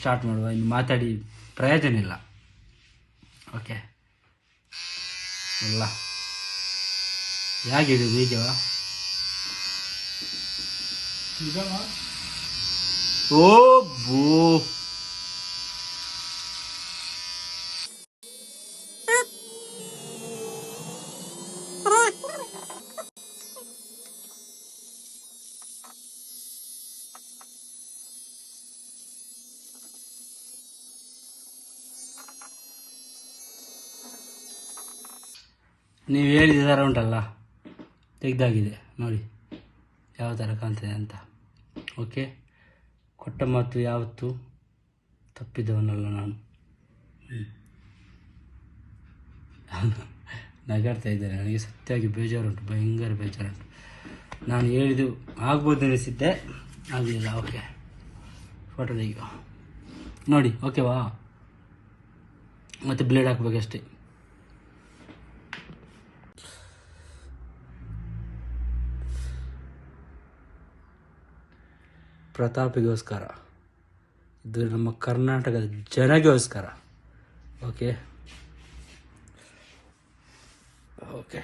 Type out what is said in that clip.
Start ಮಾಡುವ. ಇನ್ನು ಮಾತಾಡಿ ಪ್ರಯೋಜನ ಇಲ್ಲ. ಓಕೆ, ಇಲ್ಲ ಹೇಗಿದೆ ಬೀಜ? ಓ ಬೋ, ನೀವು ಹೇಳಿದ ಥರ ಉಂಟಲ್ಲ, ತೆಗ್ದಾಗಿದೆ ನೋಡಿ ಯಾವ ಥರ ಕಾಣ್ತದೆ ಅಂತ. ಓಕೆ, ಕೊಟ್ಟ ಮಾತು ಯಾವತ್ತೂ ತಪ್ಪಿದವನಲ್ಲ ನಾನು. ನಗಾಡ್ತಾ ಇದ್ದೇನೆ, ನನಗೆ ಸತ್ಯವಾಗಿ ಬೇಜಾರುಂಟು, ಭಯಂಕರ ಬೇಜಾರುಂಟು. ನಾನು ಹೇಳಿದ್ದು ಆಗ್ಬೋದು ಅನಿಸಿದ್ದೆ, ಆಗಲಿಲ್ಲ. ಓಕೆ, ಫೋಟೋ ತೆಗೆಯುವ ನೋಡಿ. ಓಕೆವಾ? ಮತ್ತು ಬ್ಲೇಡ್ ಹಾಕ್ಬೇಕಷ್ಟೇ. ಪ್ರತಾಪಿಗೋಸ್ಕರ, ಇದು ನಮ್ಮ ಕರ್ನಾಟಕದ ಜನಗೋಸ್ಕರ. Okay okay